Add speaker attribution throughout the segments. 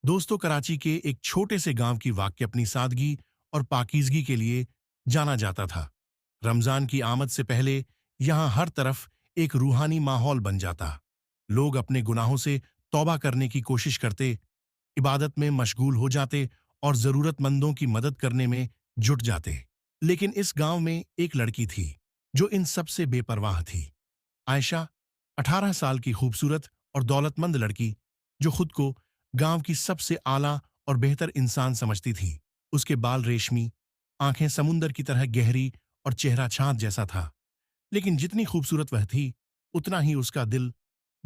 Speaker 1: दोस्तों, कराची के एक छोटे से गांव की वाक्य अपनी सादगी और पाकीज़गी के लिए जाना जाता था। रमजान की आमद से पहले यहां हर तरफ एक रूहानी माहौल बन जाता। लोग अपने गुनाहों से तौबा करने की कोशिश करते, इबादत में मशगूल हो जाते और जरूरतमंदों की मदद करने में जुट जाते। लेकिन इस गांव में एक लड़की थी जो इन सब से बेपरवाह थी। आयशा, 18 साल की खूबसूरत और दौलतमंद लड़की जो खुद को गांव की सबसे आला और बेहतर इंसान समझती थी। उसके बाल रेशमी, आंखें समुंदर की तरह गहरी और चेहरा चांद जैसा था। लेकिन जितनी खूबसूरत वह थी, उतना ही उसका दिल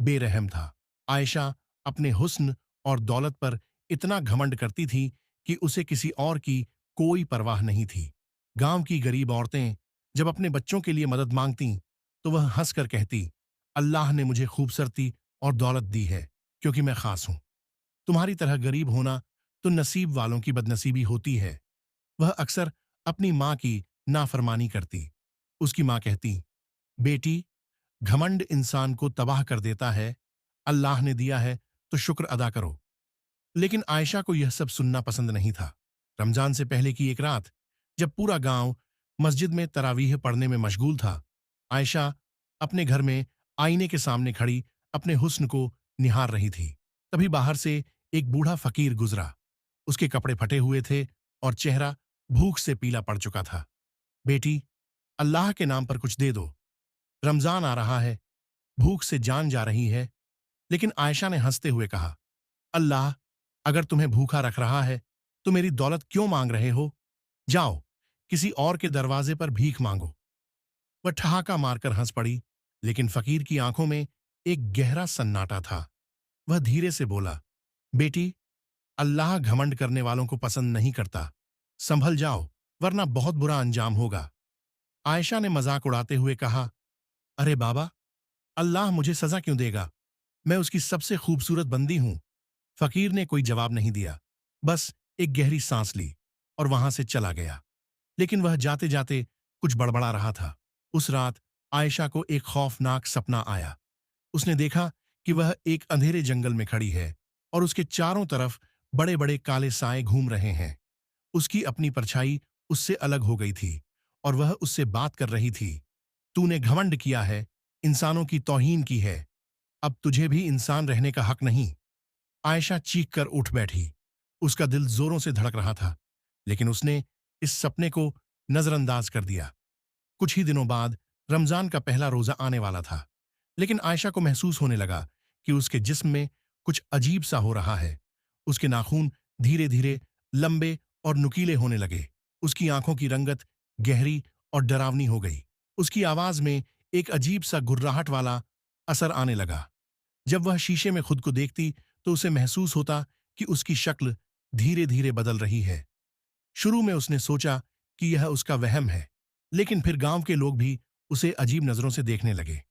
Speaker 1: बेरहम था। आयशा अपने हुस्न और दौलत पर इतना घमंड करती थी कि उसे किसी और की कोई परवाह नहीं थी। गांव की गरीब औरतें जब अपने बच्चों के लिए मदद मांगतीं, तो वह हंसकर कहती, अल्लाह ने मुझे खूबसूरती और दौलत दी है क्योंकि मैं खास हूं। तुम्हारी तरह गरीब होना तो नसीब वालों की बदनसीबी होती है। वह अक्सर अपनी माँ की नाफरमानी करती। उसकी माँ कहती, बेटी, घमंड इंसान को तबाह कर देता है। अल्लाह ने दिया है तो शुक्र अदा करो। लेकिन आयशा को यह सब सुनना पसंद नहीं था। रमजान से पहले की एक रात, जब पूरा गांव मस्जिद में तरावीह पढ़ने में मशगूल था, आयशा अपने घर में आईने के सामने खड़ी अपने हुस्न को निहार रही थी। तभी बाहर से एक बूढ़ा फकीर गुजरा। उसके कपड़े फटे हुए थे और चेहरा भूख से पीला पड़ चुका था। बेटी, अल्लाह के नाम पर कुछ दे दो। रमजान आ रहा है, भूख से जान जा रही है। लेकिन आयशा ने हंसते हुए कहा, अल्लाह अगर तुम्हें भूखा रख रहा है तो मेरी दौलत क्यों मांग रहे हो? जाओ, किसी और के दरवाजे पर भीख मांगो। वह ठहाका मारकर हंस पड़ी, लेकिन फकीर की आंखों में एक गहरा सन्नाटा था। वह धीरे से बोला, बेटी, अल्लाह घमंड करने वालों को पसंद नहीं करता। संभल जाओ, वरना बहुत बुरा अंजाम होगा। आयशा ने मजाक उड़ाते हुए कहा, अरे बाबा, अल्लाह मुझे सजा क्यों देगा? मैं उसकी सबसे खूबसूरत बंदी हूं। फकीर ने कोई जवाब नहीं दिया, बस एक गहरी सांस ली और वहां से चला गया। लेकिन वह जाते जाते कुछ बड़बड़ा रहा था। उस रात आयशा को एक खौफनाक सपना आया। उसने देखा कि वह एक अंधेरे जंगल में खड़ी है और उसके चारों तरफ बड़े बड़े काले साए घूम रहे हैं। उसकी अपनी परछाई उससे अलग हो गई थी और वह उससे बात कर रही थी। तूने घमंड किया है, इंसानों की तौहीन की है। अब तुझे भी इंसान रहने का हक नहीं। आयशा चीख कर उठ बैठी। उसका दिल जोरों से धड़क रहा था, लेकिन उसने इस सपने को नजरअंदाज कर दिया। कुछ ही दिनों बाद रमजान का पहला रोजा आने वाला था, लेकिन आयशा को महसूस होने लगा कि उसके जिस्म में कुछ अजीब सा हो रहा है। उसके नाखून धीरे धीरे लंबे और नुकीले होने लगे। उसकी आंखों की रंगत गहरी और डरावनी हो गई। उसकी आवाज में एक अजीब सा गुर्राहट वाला असर आने लगा। जब वह शीशे में खुद को देखती तो उसे महसूस होता कि उसकी शक्ल धीरे धीरे बदल रही है। शुरू में उसने सोचा कि यह उसका वहम है, लेकिन फिर गांव के लोग भी उसे अजीब नजरों से देखने लगे।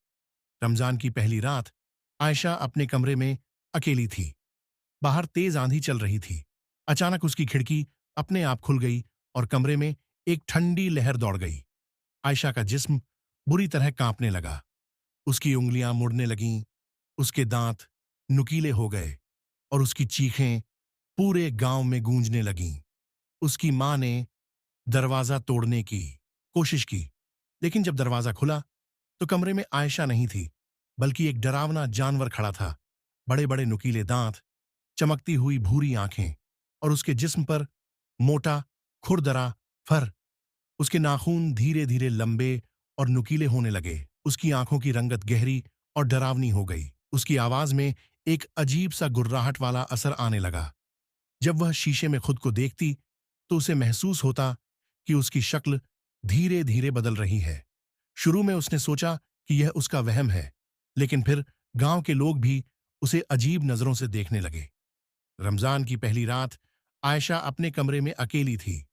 Speaker 1: रमजान की पहली रात आयशा अपने कमरे में अकेली थी। बाहर तेज आंधी चल रही थी। अचानक उसकी खिड़की अपने आप खुल गई और कमरे में एक ठंडी लहर दौड़ गई। आयशा का जिस्म बुरी तरह कांपने लगा। उसकी उंगलियां मुड़ने लगीं, उसके दांत नुकीले हो गए और उसकी चीखें पूरे गांव में गूंजने लगीं। उसकी मां ने दरवाजा तोड़ने की कोशिश की, लेकिन जब दरवाजा खुला तो कमरे में आयशा नहीं थी, बल्कि एक डरावना जानवर खड़ा था। बड़े बड़े नुकीले दांत, चमकती हुई भूरी आंखें और उसके जिस्म पर मोटा खुरदरा फर। उसके नाखून धीरे धीरे लंबे और नुकीले होने लगे। उसकी आंखों की रंगत गहरी और डरावनी हो गई। उसकी आवाज में एक अजीब सा गुर्राहट वाला असर आने लगा। जब वह शीशे में खुद को देखती तो उसे महसूस होता कि उसकी शक्ल धीरे धीरे बदल रही है। शुरू में उसने सोचा कि यह उसका वहम है, लेकिन फिर गांव के लोग भी उसे अजीब नजरों से देखने लगे। रमजान की पहली रात आयशा अपने कमरे में अकेली थी।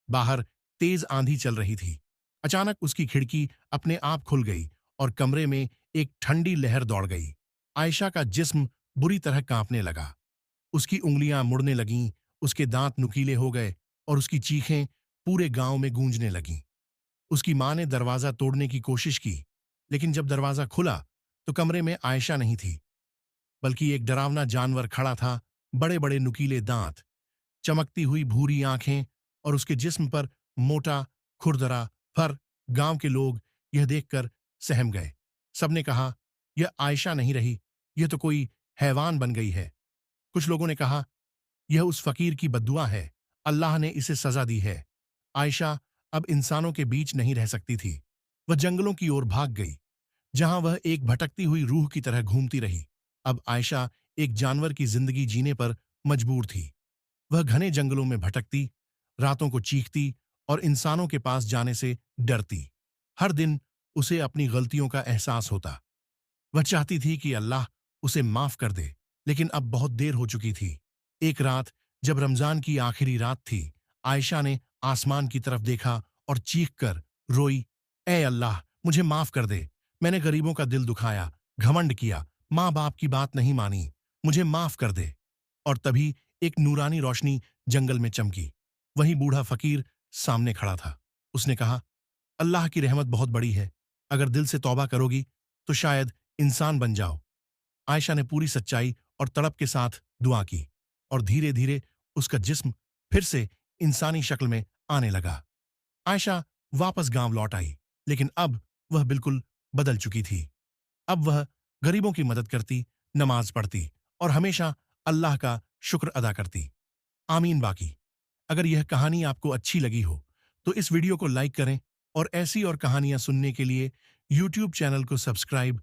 Speaker 1: बाहर तेज आंधी चल रही थी। अचानक उसकी खिड़की अपने आप खुल गई और कमरे में एक ठंडी लहर दौड़ गई। आयशा का जिस्म बुरी तरह कांपने लगा। उसकी उंगलियां मुड़ने लगीं, उसके दांत नुकीले हो गए और उसकी चीखें पूरे गांव में गूंजने लगीं। उसकी मां ने दरवाजा तोड़ने की कोशिश की, लेकिन जब दरवाजा खुला तो कमरे में आयशा नहीं थी, बल्कि एक डरावना जानवर खड़ा था बड़े बड़े नुकीले दांत, चमकती हुई भूरी आंखें और उसके जिस्म पर मोटा खुरदरा फर। गांव के लोग यह देखकर सहम गए। सबने कहा, यह आयशा नहीं रही, यह तो कोई हैवान बन गई है। कुछ लोगों ने कहा, यह उस फकीर की बद्दुआ है, अल्लाह ने इसे सजा दी है। आयशा अब इंसानों के बीच नहीं रह सकती थी। वह जंगलों की ओर भाग गई, जहां वह एक भटकती हुई रूह की तरह घूमती रही। अब आयशा एक जानवर की जिंदगी जीने पर मजबूर थी। वह घने जंगलों में भटकती, रातों को चीखती और इंसानों के पास जाने से डरती। हर दिन उसे अपनी गलतियों का एहसास होता। वह चाहती थी कि अल्लाह उसे माफ कर दे, लेकिन अब बहुत देर हो चुकी थी। एक रात, जब रमजान की आखिरी रात थी, आयशा ने आसमान की तरफ देखा और चीखकर रोई, ए अल्लाह, मुझे माफ कर दे। मैंने गरीबों का दिल दुखाया, घमंड किया, माँ बाप की बात नहीं मानी, मुझे माफ कर दे। और तभी एक नूरानी रोशनी जंगल में चमकी। वहीं बूढ़ा फकीर सामने खड़ा था। उसने कहा, अल्लाह की रहमत बहुत बड़ी है, अगर दिल से तौबा करोगी तो शायद इंसान बन जाओ। आयशा ने पूरी सच्चाई और तड़प के साथ दुआ की, और धीरे धीरे उसका जिस्म फिर से इंसानी शक्ल में आने लगा। आयशा वापस गांव लौट आई, लेकिन अब वह बिल्कुल बदल चुकी थी। अब वह गरीबों की मदद करती, नमाज पढ़ती और हमेशा अल्लाह का शुक्र अदा करती। आमीन। बाकी, अगर यह कहानी आपको अच्छी लगी हो तो इस वीडियो को लाइक करें और ऐसी और कहानियां सुनने के लिए यूट्यूब चैनल को सब्सक्राइब